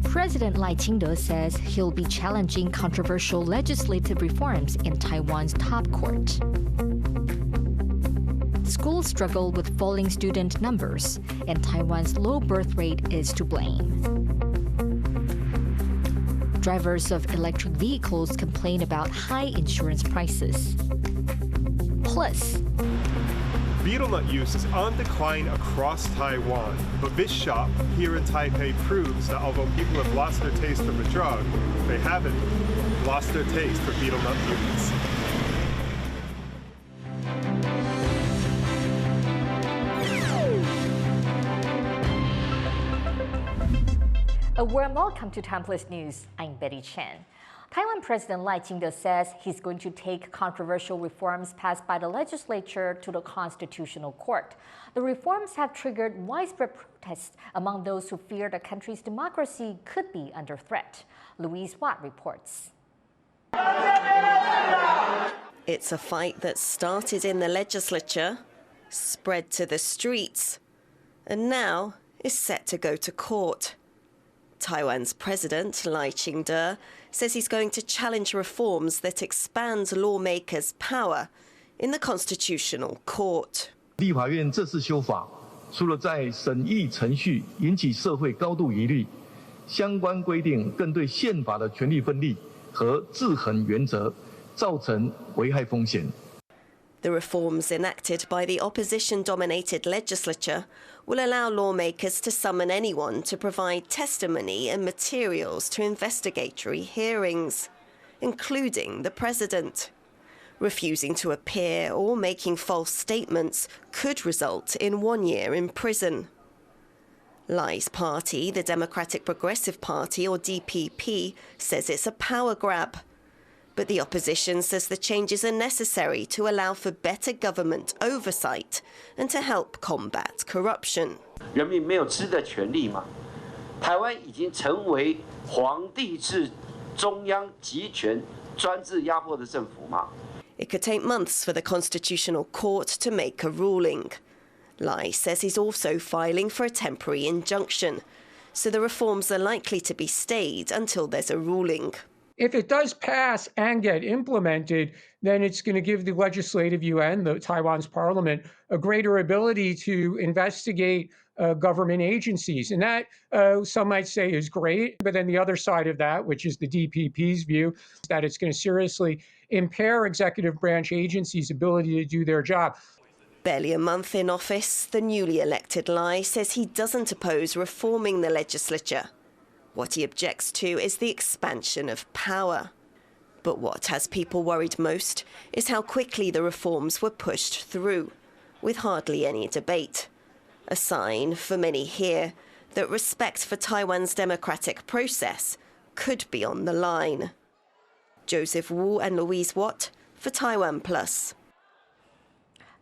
President Lai Ching-te says he'll be challenging controversial legislative reforms in Taiwan's top court. Schools struggle with falling student numbers, and Taiwan's low birth rate is to blame. Drivers of electric vehicles complain about high insurance prices. Plus, Beetle nut use is on decline across Taiwan, but this shop here in Taipei proves that although people have lost their taste for the drug, they haven't lost their taste for Beetle Nut Beauties. a warm welcome to TaiwanPlus News. I'm Betty Chen. Taiwan President Lai Ching-te says he's going to take controversial reforms passed by the legislature to the Constitutional Court. The reforms have triggered widespread protests among those who fear the country's democracy could be under threat. Louise Watt reports. It's a fight that started in the legislature, spread to the streets, and now is set to go to court. Taiwan's president, Lai Ching-te, says he's going to challenge reforms that expand lawmakers' power in the Constitutional Court. 立法院这次修法，除了在审议程序引起社会高度疑虑，相关规定更对宪法的权力分立和制衡原则造成危害风险。 The reforms enacted by the opposition-dominated legislature will allow lawmakers to summon anyone to provide testimony and materials to investigatory hearings, including the president. Refusing to appear or making false statements could result in 1 year in prison. Lai's party, the Democratic Progressive Party, or DPP, says it's a power grab. But the opposition says the changes are necessary to allow for better government oversight and to help combat corruption. 人民没有吃的权利嘛？台湾已经成为皇帝制、中央集权、专制压迫的政府嘛？ It could take months for the Constitutional Court to make a ruling. Lai says he's also filing for a temporary injunction, so the reforms are likely to be stayed until there's a ruling. If it does pass and get implemented, then it's going to give the legislative yuan, the Taiwan's parliament, a greater ability to investigate government agencies. And that, some might say, is great. But then the other side of that, which is the DPP's view, is that it's going to seriously impair executive branch agencies' ability to do their job. Barely a month in office, the newly elected Lai says he doesn't oppose reforming the legislature. What he objects to is the expansion of power. But what has people worried most is how quickly the reforms were pushed through, with hardly any debate. A sign, for many here, that respect for Taiwan's democratic process could be on the line. Joseph Wu and Louise Watt for TaiwanPlus.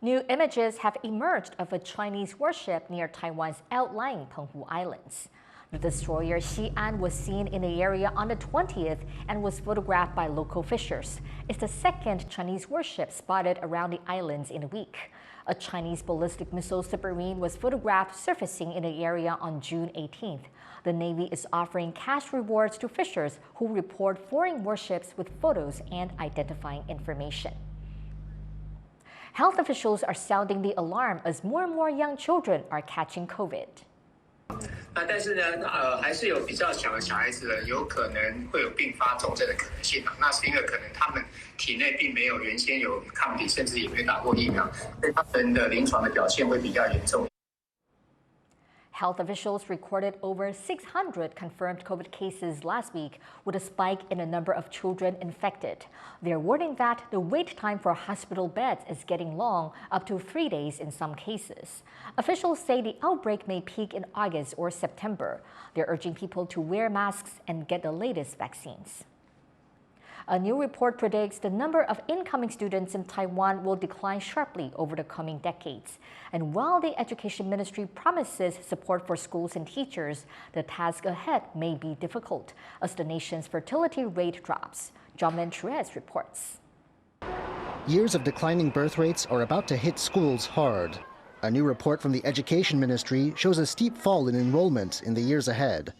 New images have emerged of a Chinese warship near Taiwan's outlying Penghu Islands. The destroyer Xi'an was seen in the area on the 20th and was photographed by local fishers. It's the second Chinese warship spotted around the islands in a week. A Chinese ballistic missile submarine was photographed surfacing in the area on June 18th. The Navy is offering cash rewards to fishers who report foreign warships with photos and identifying information. Health officials are sounding the alarm as more and more young children are catching COVID. 但是呢，还是有比较小的小孩子呢，有可能会有并发重症的可能性啊。那是因为可能他们体内并没有原先有抗体，甚至也没打过疫苗，所以他们的临床的表现会比较严重。 Health officials recorded over 600 confirmed COVID cases last week, with a spike in the number of children infected. They're warning that the wait time for hospital beds is getting long, up to 3 days in some cases. Officials say the outbreak may peak in August or September. They're urging people to wear masks and get the latest vaccines. A new report predicts the number of incoming students in Taiwan will decline sharply over the coming decades. And while the Education Ministry promises support for schools and teachers, the task ahead may be difficult as the nation's fertility rate drops. John Mentrez reports. Years of declining birth rates are about to hit schools hard. A new report from the Education Ministry shows a steep fall in enrollment in the years ahead.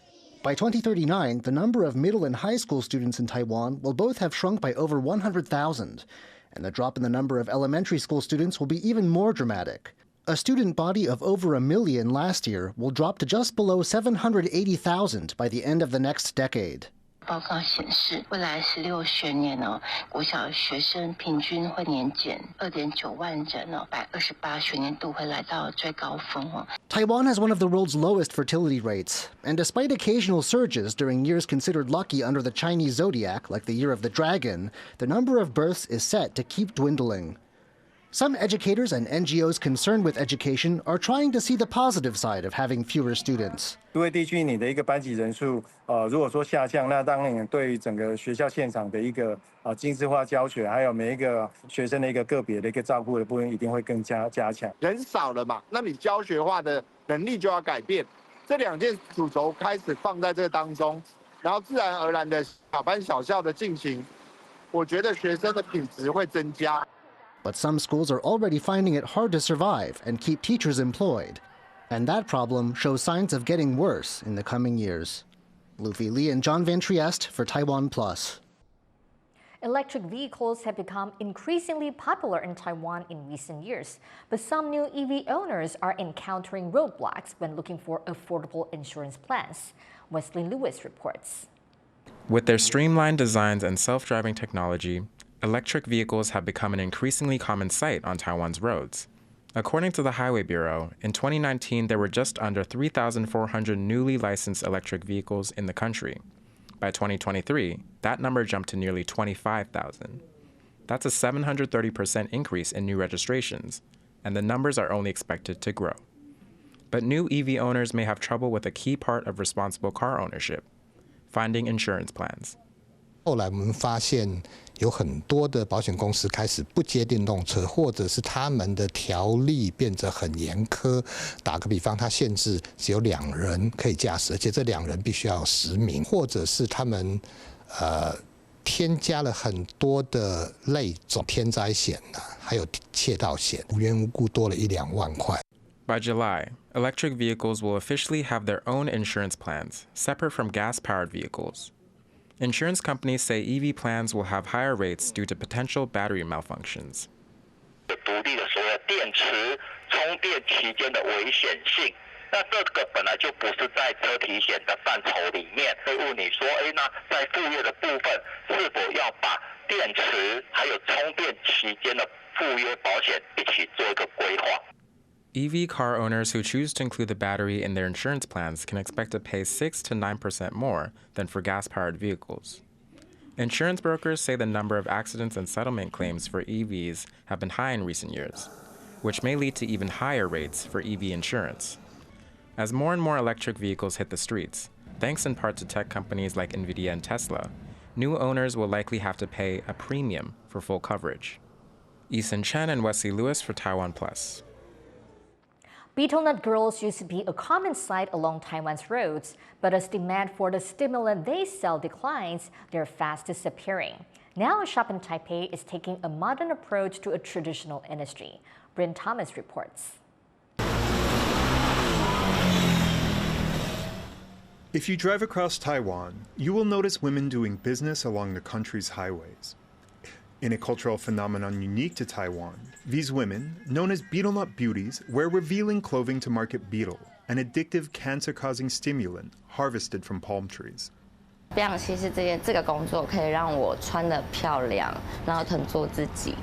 By 2039, the number of middle and high school students in Taiwan will both have shrunk by over 100,000, and the drop in the number of elementary school students will be even more dramatic. A student body of over 1 million last year will drop to just below 780,000 by the end of the next decade. 报告显示，未来16学年国小学生平均会年减2.9万人28学年度会来到最高峰。Taiwan has one of the world's lowest fertility rates, and despite occasional surges during years considered lucky under the Chinese zodiac, like the Year of the Dragon, the number of births is set to keep dwindling. Some educators and NGOs concerned with education are trying to see the positive side of having fewer students. 都会地区你的一个班级人数，如果说下降，那当然对整个学校现场的一个精致化教学，还有每一个学生的一个个别的一个照顾的部分，一定会更加强。人少了嘛，那你教学化的能力就要改变。这2件主轴开始放在这个当中，然后自然而然的小班小校的进行，我觉得学生的品质会增加。 But some schools are already finding it hard to survive and keep teachers employed. And that problem shows signs of getting worse in the coming years. Luffy Li and John Van Trieste for TaiwanPlus. Electric vehicles have become increasingly popular in Taiwan in recent years, but some new EV owners are encountering roadblocks when looking for affordable insurance plans. Wesley Lewis reports. With their streamlined designs and self-driving technology, electric vehicles have become an increasingly common sight on Taiwan's roads. According to the Highway Bureau, in 2019 there were just under 3,400 newly licensed electric vehicles in the country. By 2023, that number jumped to nearly 25,000. That's a 730% increase in new registrations, and the numbers are only expected to grow. But new EV owners may have trouble with a key part of responsible car ownership: finding insurance plans. 后来我们发现有很多的保险公司开始不接电动车，或者是他们的条例变得很严苛。打个比方，它限制只有2人可以驾驶，而且这2人必须要有10名，或者是他们添加了很多的类种天灾险还有窃盗险，无缘无故多了1-2万块。By July, electric vehicles will officially have their own insurance plans, separate from gas-powered vehicles. Insurance companies say EV plans will have higher rates due to potential battery malfunctions. 独立的所谓电池充电期间的危险性，那这个本来就不是在车体险的范畴里面。会问你说，那在附约的部分是否要把电池还有充电期间的附约保险一起做一个规划？ EV car owners who choose to include the battery in their insurance plans can expect to pay 6 to 9% more than for gas-powered vehicles. Insurance brokers say the number of accidents and settlement claims for EVs have been high in recent years, which may lead to even higher rates for EV insurance. As more and more electric vehicles hit the streets, thanks in part to tech companies like Nvidia and Tesla, new owners will likely have to pay a premium for full coverage. Eason Chen and Wesley Lewis for TaiwanPlus. Beetle nut girls used to be a common sight along Taiwan's roads, but as demand for the stimulant they sell declines, they're fast disappearing. Now a shop in Taipei is taking a modern approach to a traditional industry. Bryn Thomas reports. If you drive across Taiwan, you will notice women doing business along the country's highways. In a cultural phenomenon unique to Taiwan, these women, known as Beetle Nut Beauties, wear revealing clothing to market betel, an addictive cancer-causing stimulant harvested from palm trees. 槟榔西施这个工作可以让我穿得漂亮，然后很做自己。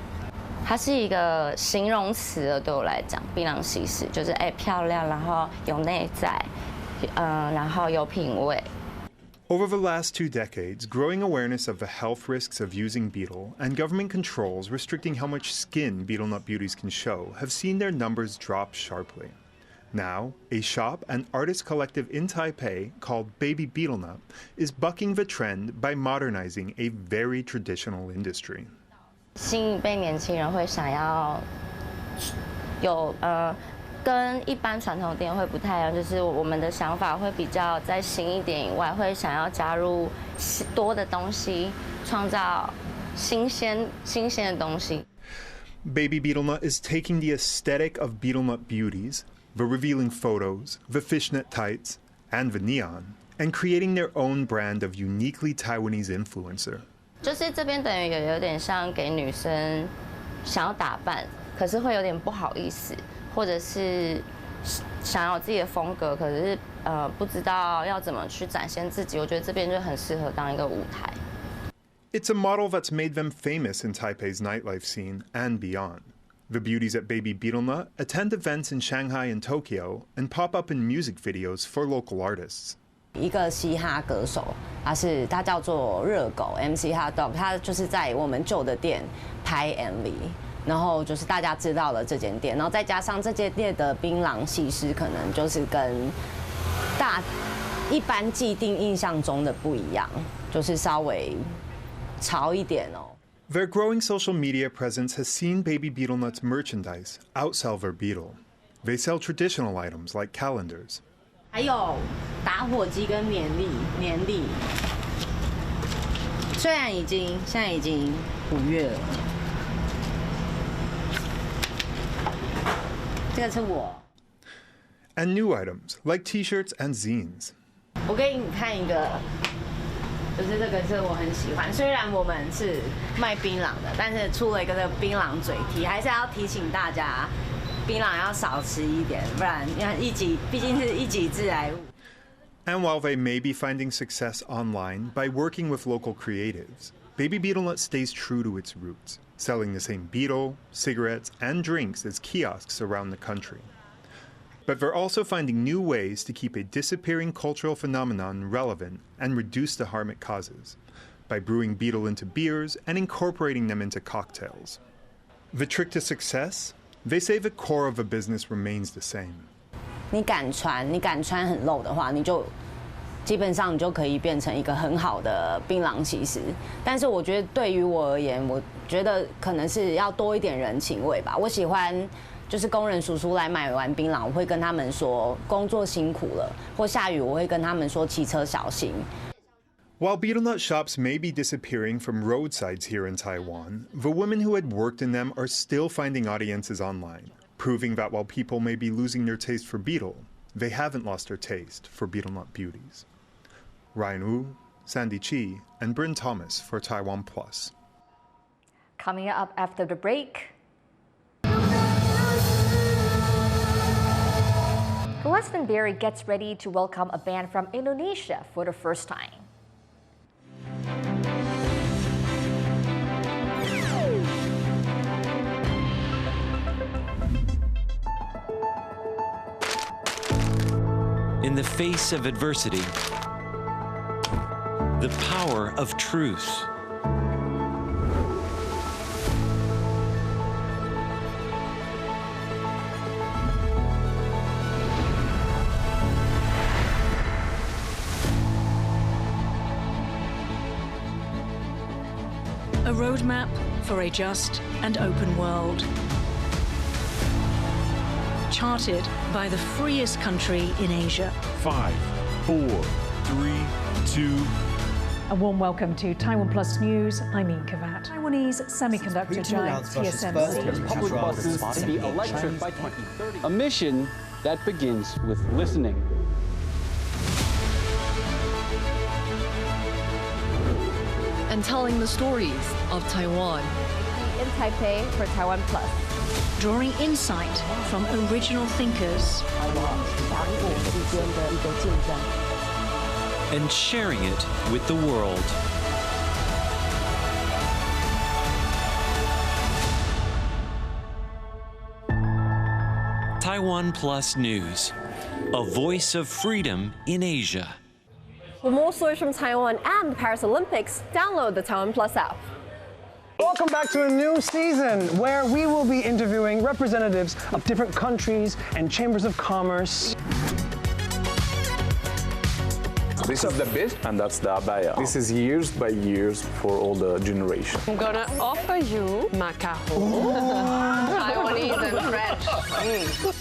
它是一个形容词，对我来讲，槟榔西施就是漂亮，然后有内在，然后有品味。 Over the last 2 decades, growing awareness of the health risks of using betel and government controls restricting how much skin Beetle Nut Beauties can show have seen their numbers drop sharply. Now, a shop and artist collective in Taipei called Baby Beetle Nut is bucking the trend by modernizing a very traditional industry. 新一辈年轻人会想要有跟一般传统店会不太一样，就是我们的想法会比较在新一点以外，会想要加入多的东西，创造新鲜的东西。Baby Beetle Nut is taking the aesthetic of Beetle Nut Beauties, the revealing photos, the fishnet tights, and the neon, and creating their own brand of uniquely Taiwanese influencer. 就是这边等于有点像给女生想要打扮，可是会有点不好意思，或者是想要自己的风格，可是不知道要怎么去展现自己。我觉得这边就很适合当一个舞台。 It's a model that's made them famous in Taipei's nightlife scene and beyond. The beauties at Baby Beetle Nut attend events in Shanghai and Tokyo and pop up in music videos for local artists. 一个嘻哈歌手，他叫做热狗 MC Hot Dog， 他就是在我们旧的店拍 MV， 然后就是大家知道了这间店，然后再加上这间店的槟榔西施可能就是跟一般既定印象中的不一样，就是稍微。 Their growing social media presence has seen Baby Beetle Nut's merchandise outsell their beetle. They sell traditional items like calendars. 还有打火机跟年历。虽然现在已经5月了，这个是我。And new items like T-shirts and zines. 我给你看一个。 就是这个是我很喜欢，虽然我们是卖槟榔的，但是出了一个这个槟榔嘴提，还是要提醒大家，槟榔要少吃一点，不然毕竟是一己致癌物。And while they may be finding success online by working with local creatives, Baby Beetle Nut stays true to its roots, selling the same beetle, cigarettes, and drinks as kiosks around the country. But they're also finding new ways to keep a disappearing cultural phenomenon relevant and reduce the harm it causes, by brewing beetle into beers and incorporating them into cocktails. The trick to success? They say the core of the business remains the same. 你敢穿很露的话，基本上你就可以变成一个很好的槟榔西施。但是我觉得对于我而言，我觉得可能是要多一点人情味吧。我喜欢。 就是工人叔叔来买完槟榔，我会跟他们说工作辛苦了，或下雨我会跟他们说骑车小心。While beetle nut shops may be disappearing from roadsides here in Taiwan, the women who had worked in them are still finding audiences online, proving that while people may be losing their taste for beetle, they haven't lost their taste for Beetle Nut Beauties. Ryan Wu, Sandy Chi, and Bryn Thomas for TaiwanPlus. Coming up after the break. Glastonbury gets ready to welcome a band from Indonesia for the first time. In the face of adversity, the power of truth. A roadmap for a just and open world. Charted by the freest country in Asia. 5, 4, 3, 2. A warm welcome to TaiwanPlus News. I'm Ian Kavat. Taiwanese semiconductor giant TSMC. Public buses to be electric by 2030. A mission that begins with listening. And telling the stories of Taiwan. In Taipei for TaiwanPlus. Drawing insight from original thinkers. And sharing it with the world. TaiwanPlus News, a voice of freedom in Asia. For more stories from Taiwan and the Paris Olympics, download the TaiwanPlus app. Welcome back to a new season where we will be interviewing representatives of different countries and chambers of commerce. This is the best, and that's the abaya. This is years by years for all the generation. I'm gonna offer you macaron. Taiwanese and French.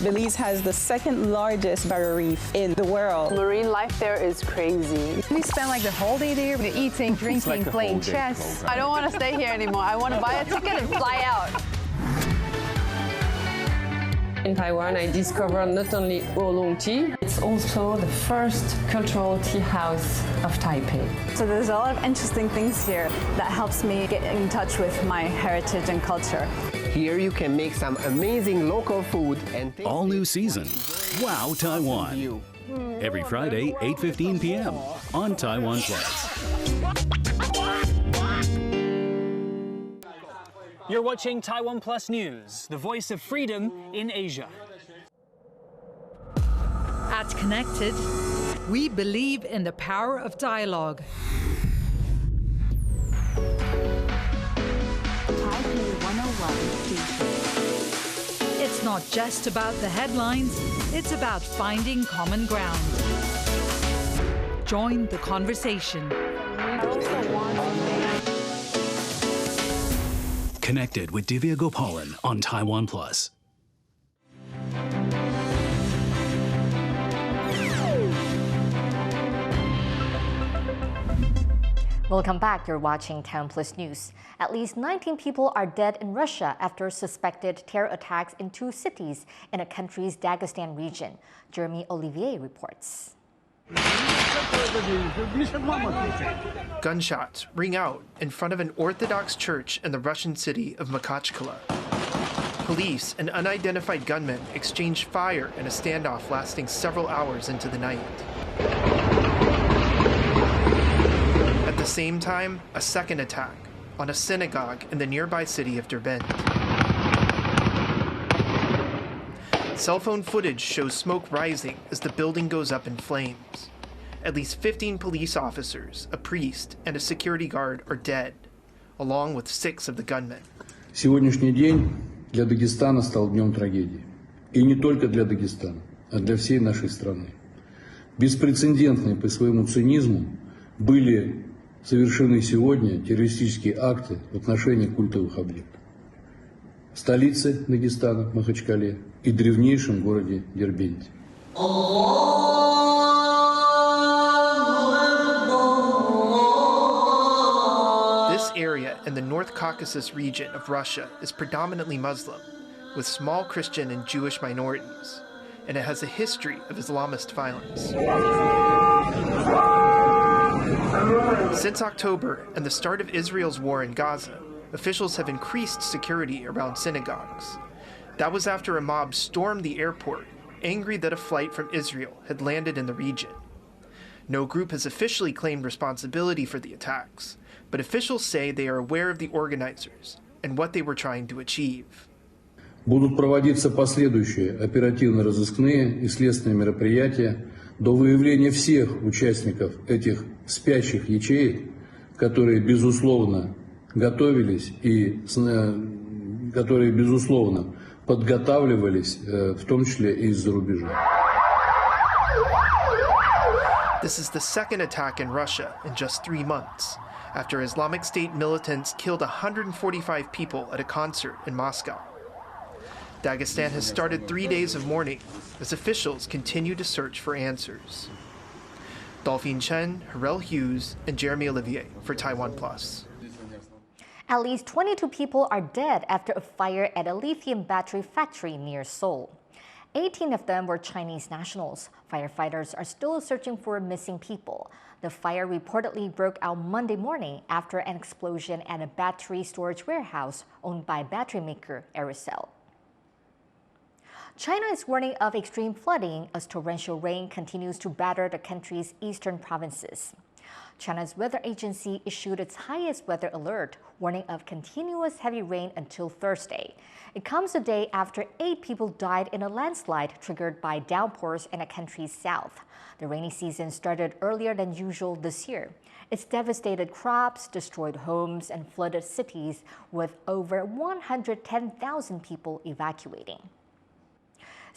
Belize has the second largest barrier reef in the world. Marine life there is crazy. We spend like the whole day there, we're eating, drinking, playing chess. I don't want to stay here anymore. I want to buy a ticket and fly out. In Taiwan, I discovered not only oolong tea, it's also the first cultural tea house of Taipei. So there's a lot of interesting things here that helps me get in touch with my heritage and culture. Here you can make some amazing local food and all new season. Wow Taiwan. Every Friday, 8:15 p.m. on TaiwanPlus. You're watching TaiwanPlus News, the voice of freedom in Asia. At Connected, we believe in the power of dialogue. Taipei 101 station. It's not just about the headlines, it's about finding common ground. Join the conversation. Connected with Divya Gopalan on TaiwanPlus. Welcome back. You're watching TaiwanPlus News. At least 19 people are dead in Russia after suspected terror attacks in 2 cities in a country's Dagestan region. Jeremy Olivier reports. Gunshots ring out in front of an Orthodox church in the Russian city of Makhachkala. Police and unidentified gunmen exchanged fire in a standoff lasting several hours into the night. At the same time, a second attack on a synagogue in the nearby city of Derbent. Cell phone footage shows smoke rising as the building goes up in flames. At least 15 police officers, a priest, and a security guard are dead, along with 6 of the gunmen. Сегодняшний день для Дагестана стал днем трагедии. И не только для Дагестана, а для всей нашей страны. Беспрецедентные по своему цинизму были совершены сегодня террористические акты в отношении культовых объектов. В столице Дагестана, Махачкале, и древнейшем городе Дербенте. This area in the North Caucasus region of Russia is predominantly Muslim, with small Christian and Jewish minorities, and it has a history of Islamist violence. Since October and the start of Israel's war in Gaza, officials have increased security around synagogues. That was after a mob stormed the airport, angry that a flight from Israel had landed in the region. No group has officially claimed responsibility for the attacks, but officials say they are aware of the organizers and what they were trying to achieve. Будут проводиться последующие оперативно-розыскные и следственные мероприятия до выявления всех участников этих спящих ячеек, которые, безусловно, готовились и которые, безусловно, подготавливались, в том числе и из-за рубежа. This is the second attack in Russia in just 3 months, after Islamic State militants killed 145 people at a concert in Moscow. Dagestan has started 3 days of mourning as officials continue to search for answers. Dolphin Chen, Harel Hughes, and Jeremy Olivier for TaiwanPlus. At least 22 people are dead after a fire at a lithium battery factory near Seoul. 18 of them were Chinese nationals. Firefighters are still searching for missing people. The fire reportedly broke out Monday morning after an explosion at a battery storage warehouse owned by battery maker Aerosol. China is warning of extreme flooding as torrential rain continues to batter the country's eastern provinces. China's weather agency issued its highest weather alert, warning of continuous heavy rain until Thursday. It comes a day after 8 people died in a landslide triggered by downpours in the country's south. The rainy season started earlier than usual this year. It's devastated crops, destroyed homes, and flooded cities, with over 110,000 people evacuating.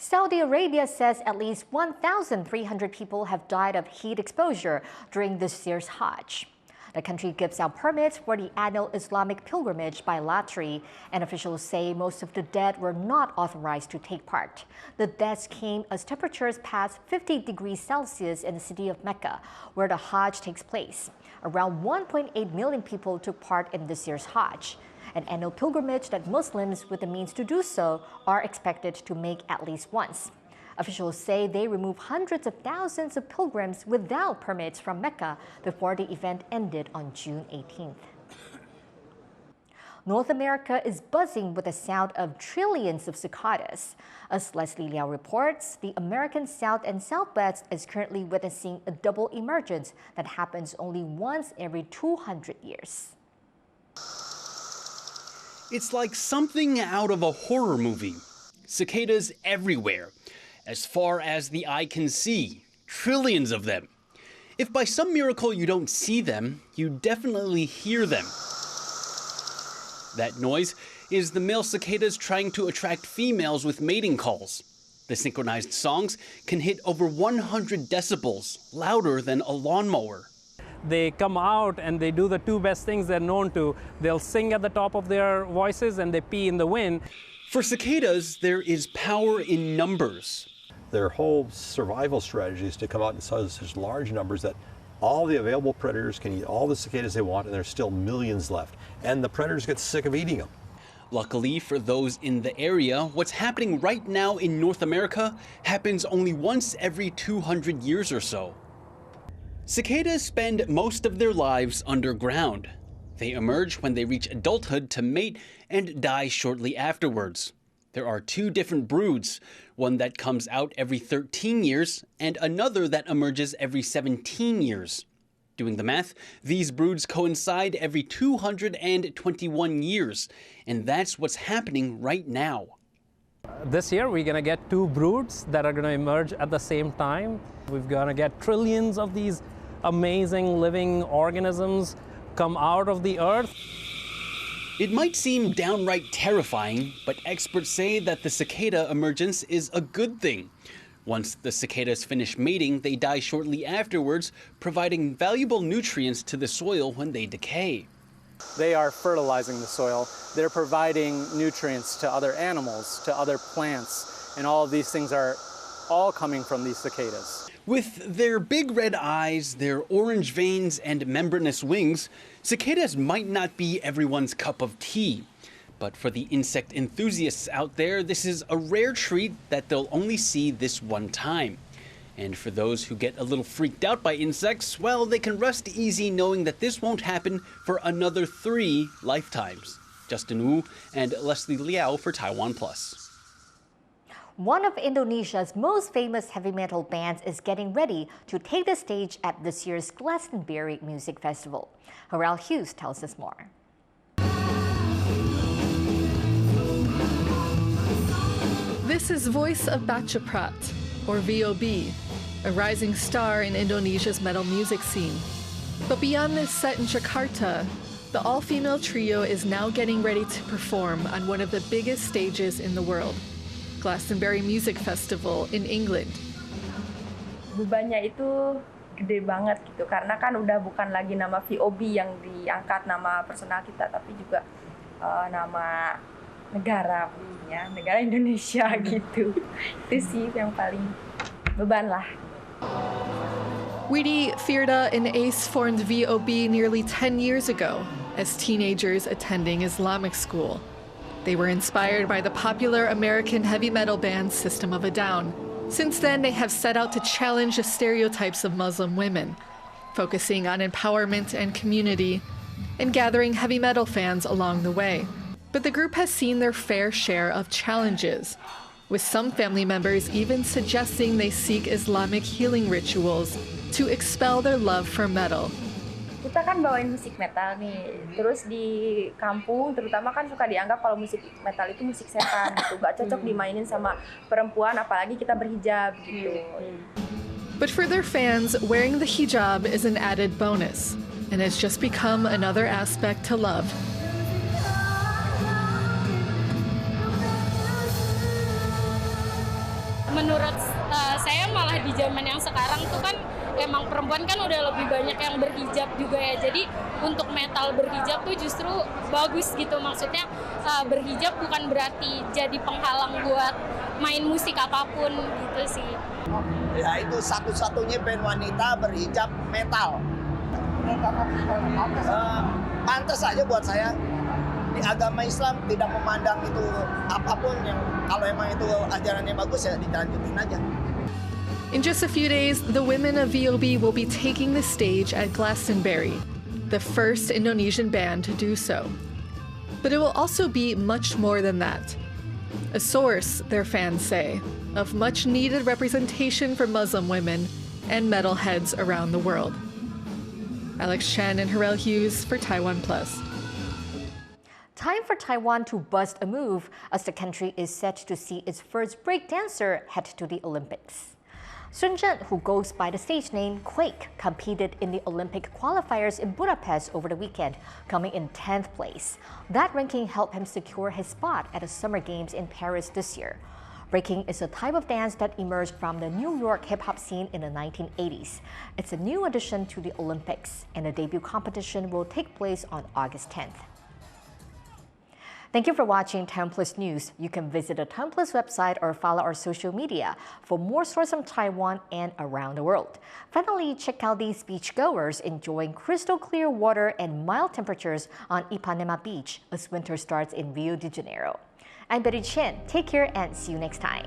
Saudi Arabia says at least 1,300 people have died of heat exposure during this year's Hajj. The country gives out permits for the annual Islamic pilgrimage by lottery, and officials say most of the dead were not authorized to take part. The deaths came as temperatures passed 50 degrees Celsius in the city of Mecca, where the Hajj takes place. Around 1.8 million people took part in this year's Hajj. an annual pilgrimage that Muslims with the means to do so are expected to make at least once. Officials say they remove hundreds of thousands of pilgrims without permits from Mecca before the event ended on June 18th. North America is buzzing with the sound of trillions of cicadas. As Leslie Liao reports, the American South and Southwest is currently witnessing a double emergence that happens only once every 200 years. It's like something out of a horror movie. Cicadas everywhere, as far as the eye can see, trillions of them. If by some miracle you don't see them, you definitely hear them. That noise is the male cicadas trying to attract females with mating calls. The synchronized songs can hit over 100 decibels, louder than a lawnmower. They come out and they do the two best things they're known to. They'll sing at the top of their voices and they pee in the wind. For cicadas, there is power in numbers. Their whole survival strategy is to come out in such large numbers that all the available predators can eat all the cicadas they want, and there's still millions left. And the predators get sick of eating them. Luckily for those in the area, what's happening right now in North America happens only once every 200 years or so. Cicadas spend most of their lives underground. They emerge when they reach adulthood to mate and die shortly afterwards. There are two different broods, one that comes out every 13 years and another that emerges every 17 years. Doing the math, these broods coincide every 221 years, and that's what's happening right now. This year we're going to get two broods that are going to emerge at the same time. We're going to get trillions of these amazing living organisms come out of the earth. It might seem downright terrifying, but experts say that the cicada emergence is a good thing. Once the cicadas finish mating, they die shortly afterwards, providing valuable nutrients to the soil when they decay. They are fertilizing the soil. They're providing nutrients to other animals, to other plants, and all of these things are all coming from these cicadas. With their big red eyes, their orange veins, and membranous wings, cicadas might not be everyone's cup of tea. But for the insect enthusiasts out there, this is a rare treat that they'll only see this one time. And for those who get a little freaked out by insects, well, they can rest easy knowing that this won't happen for another 3 lifetimes. Justin Wu and Leslie Liao for TaiwanPlus. One of Indonesia's most famous heavy metal bands is getting ready to take the stage at this year's Glastonbury Music Festival. Harrell Hughes tells us more. This is Voice of Baca Prat, or VOB, a rising star in Indonesia's metal music scene. But beyond this set in Jakarta, the all-female trio is now getting ready to perform on one of the biggest stages in the world, Glastonbury Music Festival in England. Bebannya itu gede banget gitu, karena kan udah bukan lagi nama VOB yang diangkat nama personal kita, tapi juga nama negara punya, negara Indonesia gitu. Itu sih yang paling beban lah. Widi, Firda, and Ace formed VOB nearly 10 years ago as teenagers attending Islamic school. They were inspired by the popular American heavy metal band System of a Down. Since then, they have set out to challenge the stereotypes of Muslim women, focusing on empowerment and community, and gathering heavy metal fans along the way. But the group has seen their fair share of challenges, with some family members even suggesting they seek Islamic healing rituals to expel their love for metal. Kita kan bawain musik metal nih, terus di kampung terutama kan suka dianggap kalau musik metal itu musik setan gitu, gak cocok dimainin sama perempuan, apalagi kita berhijab gitu. But for their fans, wearing the hijab is an added bonus, and it's just become another aspect to love. Menurut saya malah di zaman yang sekarang tuh kan emang perempuan kan udah lebih banyak yang berhijab juga ya. Jadi untuk metal berhijab tuh justru bagus gitu. Maksudnya berhijab bukan berarti jadi penghalang buat main musik apapun gitu sih. Ya itu satu-satunya band wanita berhijab metal. Pantes aja buat saya. di agama Islam tidak memandang itu apapun yang kalau emang itu ajarannya bagus ya dilanjutin aja. In just a few days, the women of VOB will be taking the stage at Glastonbury, the first Indonesian band to do so. But it will also be much more than that. A source, their fans say, of much-needed representation for Muslim women and metalheads around the world. Alex Chen and Harel Hughes for TaiwanPlus. Time for Taiwan to bust a move as the country is set to see its first breakdancer head to the Olympics. Sun Zhen, who goes by the stage name Quake, competed in the Olympic qualifiers in Budapest over the weekend, coming in 10th place. That ranking helped him secure his spot at the Summer Games in Paris this year. Breaking is a type of dance that emerged from the New York hip-hop scene in the 1980s. It's a new addition to the Olympics, and the debut competition will take place on August 10th. Thank you for watching TaiwanPlus News. You can visit the TaiwanPlus website or follow our social media for more stories from Taiwan and around the world. Finally, check out these beachgoers enjoying crystal clear water and mild temperatures on Ipanema Beach as winter starts in Rio de Janeiro. I'm Betty Chen. Take care and see you next time.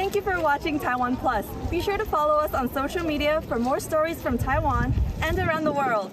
Thank you for watching TaiwanPlus. Be sure to follow us on social media for more stories from Taiwan and around the world.